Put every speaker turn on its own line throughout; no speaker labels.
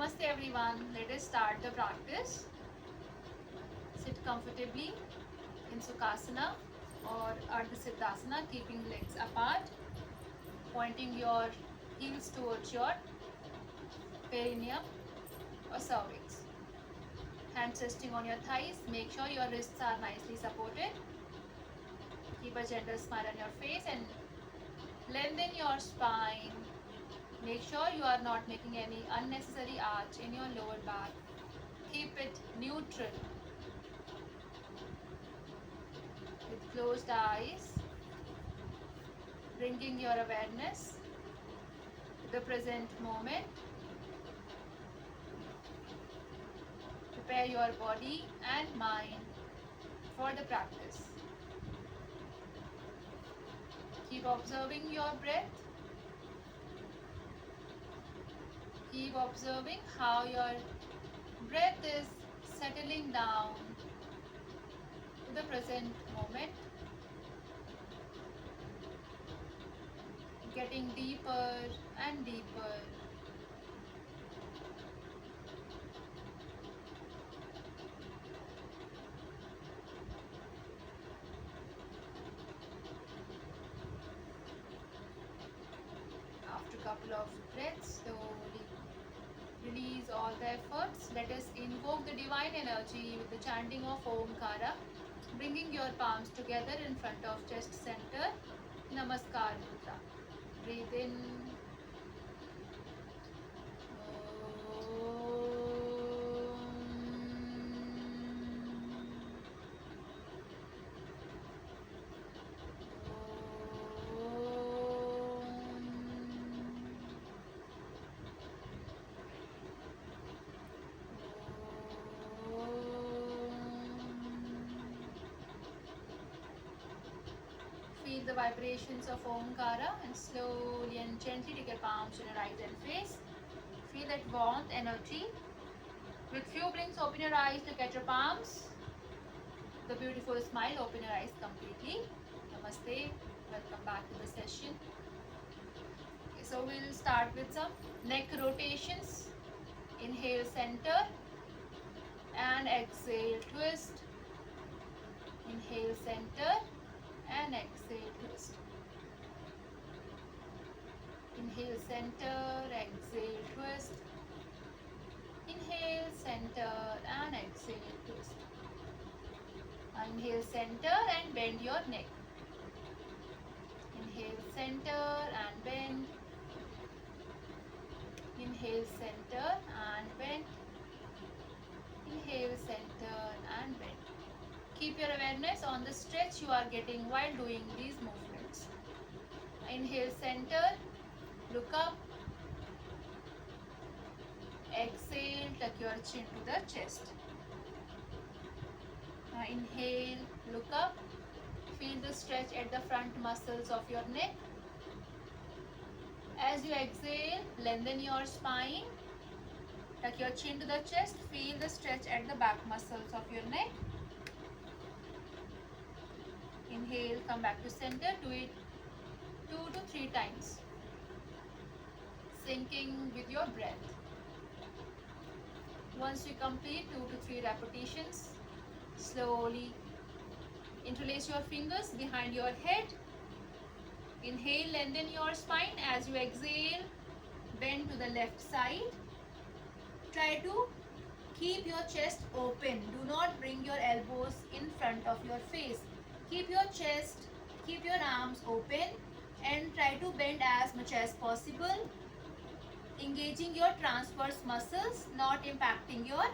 Namaste everyone. Let us start the practice. Sit comfortably in Sukhasana or Ardha Siddhasana, keeping legs apart, pointing your heels towards your perineum or cervix. Hands resting on your thighs. Make sure your wrists are nicely supported. Keep a gentle smile on your face and lengthen your spine. Make sure you are not making any unnecessary arch in your lower back. Keep it neutral. With closed eyes, bringing your awareness to the present moment. Prepare your body and mind for the practice. Keep observing your breath. Keep observing how your breath is settling down to the present moment, getting deeper and deeper. After a couple of breaths, slowly release all the efforts. Let us invoke the divine energy with the chanting of Omkara, bringing your palms together in front of chest center. Namaskar Mudra. Breathe in. Feel the vibrations of Omkara and slowly and gently take your palms to your eyes and face. Feel that warmth, energy. With few blinks, open your eyes, look at your palms. The beautiful smile, open your eyes completely. Namaste. Welcome back to the session. Okay, so we'll start with some neck rotations. Inhale center and exhale twist. Inhale center and exhale twist. Inhale center, exhale twist. Inhale center and exhale twist. Inhale center and bend your neck. Inhale center and bend. Inhale center and bend. Inhale center and bend. Keep your awareness on the stretch you are getting while doing these movements. Inhale center, look up. Exhale, tuck your chin to the chest. Inhale, look up. Feel the stretch at the front muscles of your neck. As you exhale, lengthen your spine. Tuck your chin to the chest. Feel the stretch at the back muscles of your neck. Inhale, come back to center. Do it 2 to 3 times. Syncing with your breath. Once you complete 2 to 3 repetitions, slowly interlace your fingers behind your head. Inhale, lengthen your spine. As you exhale, bend to the left side. Try to keep your chest open. Do not bring your elbows in front of your face. Keep your chest, keep your arms open and try to bend as much as possible, engaging your transverse muscles, not impacting your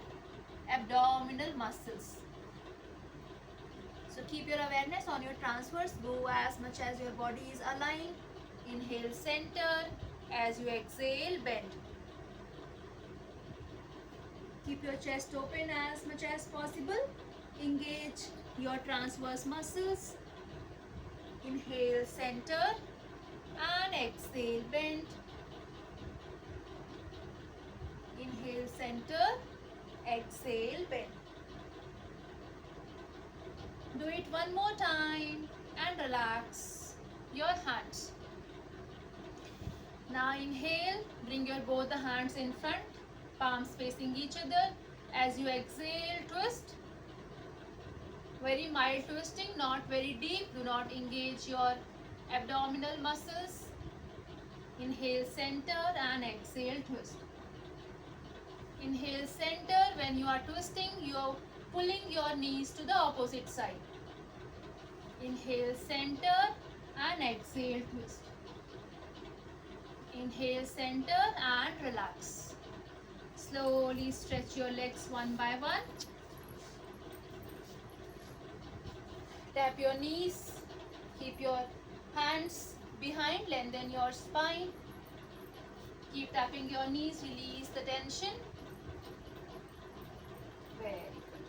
abdominal muscles. So keep your awareness on your transverse. Go as much as your body is aligned. Inhale center. As you exhale, bend. Keep your chest open as much as possible. Engage your transverse muscles. Inhale center and exhale, bend. Inhale center, exhale, bend. Do it one more time and relax your hands. Now inhale, bring your both the hands in front, palms facing each other. As you exhale, twist. Very mild twisting, not very deep. Do not engage your abdominal muscles. Inhale, center, and exhale, twist. Inhale, center. When you are twisting, you are pulling your knees to the opposite side. Inhale, center, and exhale, twist. Inhale, center, and relax. Slowly stretch your legs one by one. Tap your knees. Keep your hands behind. Lengthen your spine. Keep tapping your knees. Release the tension. Very good.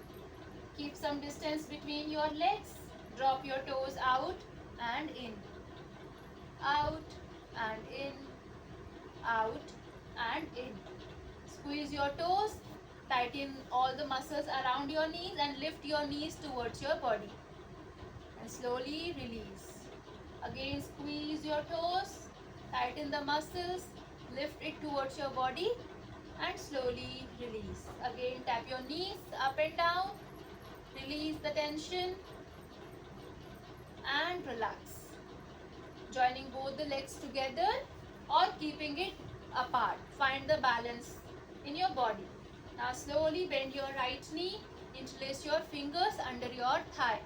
Keep some distance between your legs. Drop your toes out and in. Out and in. Out and in. Squeeze your toes. Tighten all the muscles around your knees and lift your knees towards your body. And slowly release. Again, squeeze your toes. Tighten the muscles. Lift it towards your body and slowly release. Again, tap your knees up and down. Release the tension and relax. Joining both the legs together or keeping it apart. Find the balance in your body. Now slowly bend your right knee. Interlace your fingers under your thigh.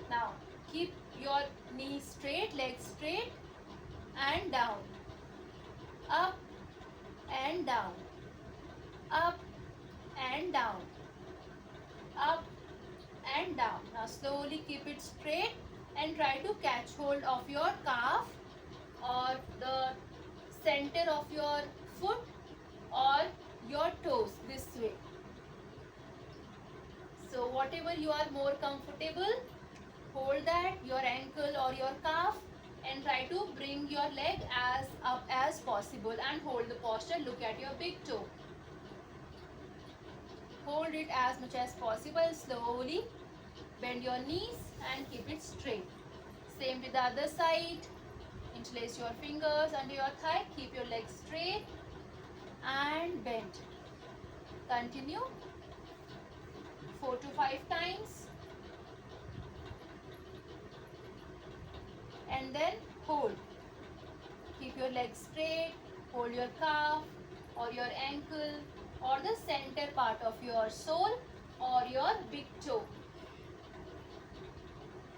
Now keep your knees straight, legs straight and down. Up and down. Up and down. Up and down. Now slowly keep it straight and try to catch hold of your calf or the center of your foot or your toes this way. So whatever you are more comfortable, hold that, your ankle or your calf, and try to bring your leg as up as possible and hold the posture. Look at your big toe. Hold it as much as possible. Slowly bend your knees and keep it straight. Same with the other side. Interlace your fingers under your thigh. Keep your legs straight and bend. Continue 4 to 5 times. And then hold. Keep your legs straight. Hold your calf or your ankle or the center part of your sole or your big toe.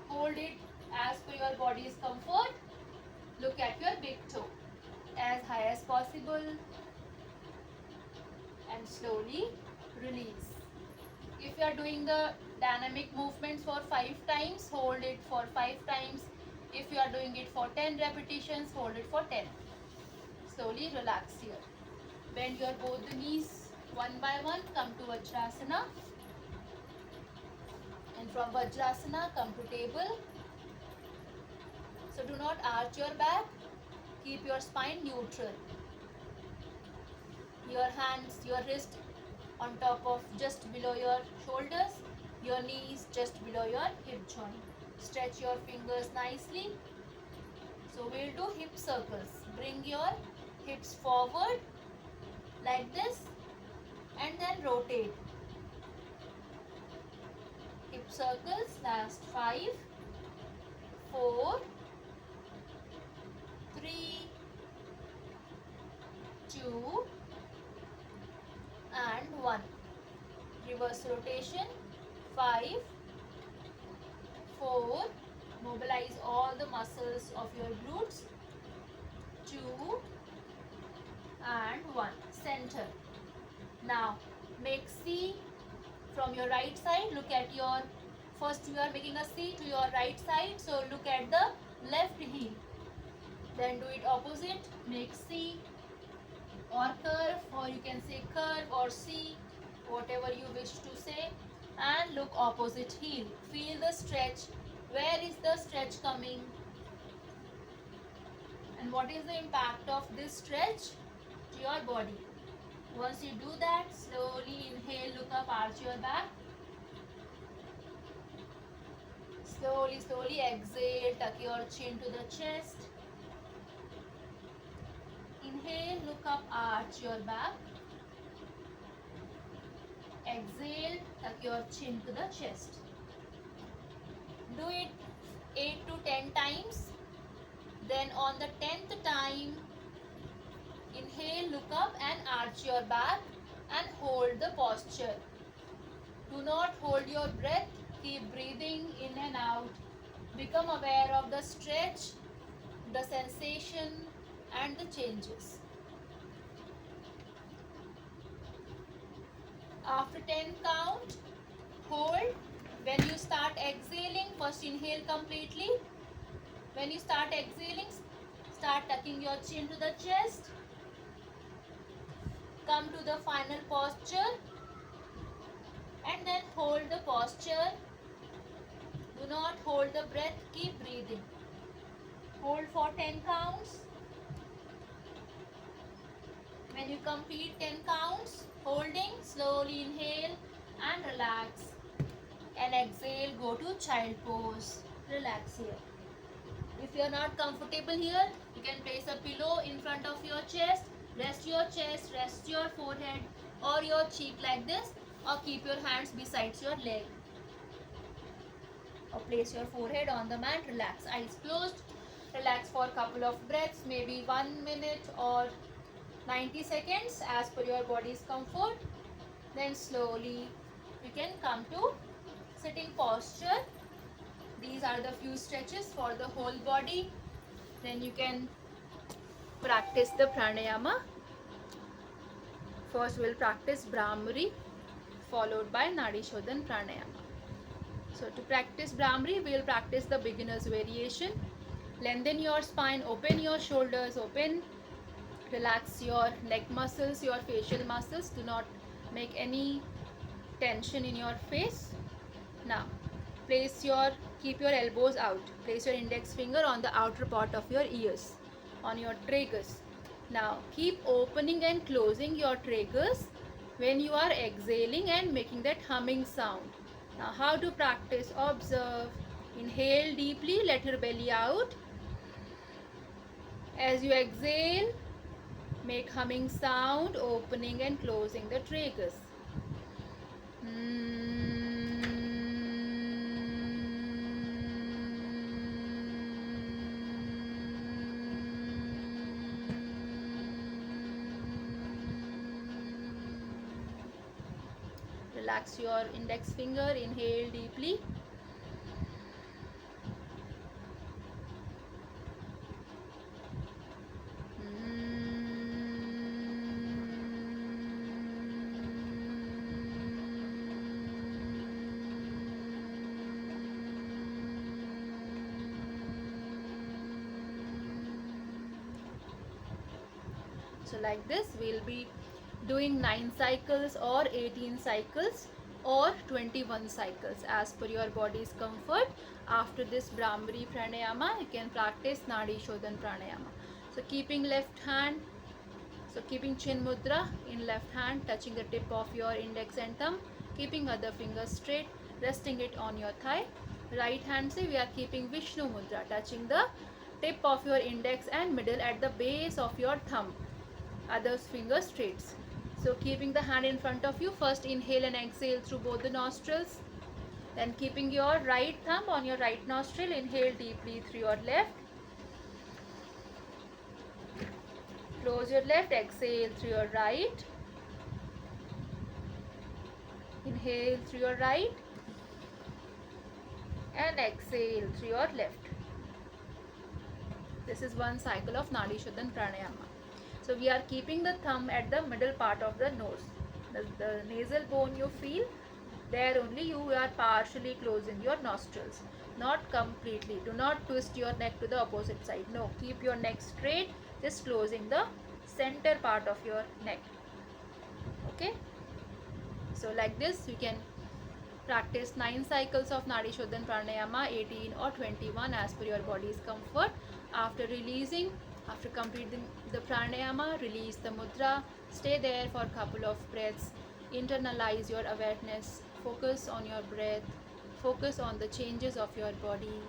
Hold it as per your body's comfort. Look at your big toe as high as possible and slowly release. If you are doing the dynamic movements for 5 times, hold it for 5 times. If you are doing it for 10 repetitions, hold it for 10. Slowly relax here. Bend your both the knees one by one. Come to Vajrasana. And from Vajrasana, come to table. So do not arch your back. Keep your spine neutral. Your hands, your wrist on top of just below your shoulders. Your knees just below your hip joint. Stretch your fingers nicely. So we'll do hip circles. Bring your hips forward like this and then rotate. Hip circles. Last 5, 4, 3, 2 and 1. Reverse rotation. 5, 4. Mobilize all the muscles of your glutes. 2 and 1. Center. Now make C from your right side. Look at your, first you are making a C to your right side. So look at the left heel. Then do it opposite. Make C or curve, or you can say curve or C, whatever you wish to say. And look opposite heel. Feel the stretch. Where is the stretch coming? And what is the impact of this stretch to your body? Once you do that, slowly inhale, look up, arch your back. Slowly, slowly exhale, tuck your chin to the chest. Inhale, look up, arch your back. exhale, tuck your chin to the chest. Do it 8 to 10 times. Then on the 10th time, inhale, look up and arch your back and hold the posture. Do not hold your breath. Keep breathing in and out. Become aware of the stretch, the sensation and the changes. After 10 count, hold. When you start exhaling, first inhale completely. When you start exhaling, start tucking your chin to the chest. Come to the final posture and then hold the posture. Do not hold the breath, keep breathing. Hold for 10 counts. When you complete 10 counts, holding, slowly inhale and relax. And exhale, go to child pose. Relax here. If you are not comfortable here, you can place a pillow in front of your chest. Rest your chest, rest your forehead or your cheek like this, or keep your hands beside your leg. Or place your forehead on the mat, relax, eyes closed. Relax for a couple of breaths, maybe 1 minute or 90 seconds as per your body's comfort. Then slowly you can come to sitting posture. These are the few stretches for the whole body. Then you can practice the pranayama. First we'll practice Brahmari, followed by Nadi Shodhan pranayama. So to practice Brahmari, we will practice the beginner's variation. Lengthen your spine, open your shoulders, open. Relax your neck muscles, your facial muscles. Do not make any tension in your face. Now, keep your elbows out. Place your index finger on the outer part of your ears, on your tragus. Now, keep opening and closing your tragus when you are exhaling and making that humming sound. Now, how to practice? Observe. Inhale deeply, let your belly out. As you exhale, make humming sound, opening and closing the tragus. Relax your index finger, inhale deeply. So like this, we'll be doing 9 cycles or 18 cycles or 21 cycles as per your body's comfort. After this Brahmari pranayama, you can practice Nadi Shodhan pranayama. So keeping keeping chin mudra in left hand, touching the tip of your index and thumb, keeping other fingers straight, resting it on your thigh. Right hand say we are keeping Vishnu mudra, touching the tip of your index and middle at the base of your thumb. Other finger straight. So keeping the hand in front of you, first inhale and exhale through both the nostrils. Then keeping your right thumb on your right nostril, inhale deeply through your left. Close your left, exhale through your right. Inhale through your right and exhale through your left. This is one cycle of Nadi Shodhan pranayama. So we are keeping the thumb at the middle part of the nose. The nasal bone you feel, there only you are partially closing your nostrils. Not completely. Do not twist your neck to the opposite side. No, keep your neck straight, just closing the center part of your neck. Okay. So like this, you can practice 9 cycles of Nadi Shodhan pranayama, 18 or 21 as per your body's comfort. After releasing, after completing the pranayama, release the mudra, stay there for a couple of breaths, internalize your awareness, focus on your breath, focus on the changes of your body.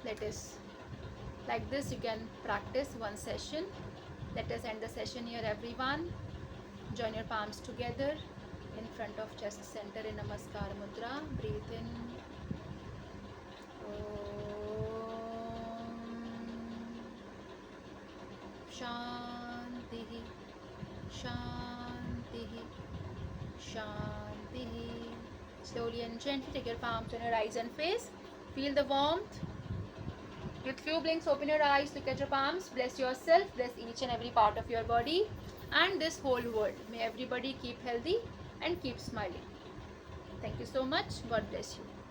Like this you can practice one session. Let us end the session here, everyone. Join your palms together in front of chest center in Namaskar Mudra. Breathe in. Shanti, Shanti, Shanti. Slowly and gently take your palms on your eyes and face. Feel the warmth. With few blinks, open your eyes, look at your palms, bless yourself, bless each and every part of your body and this whole world. May everybody keep healthy and keep smiling. Thank you so much. God bless you.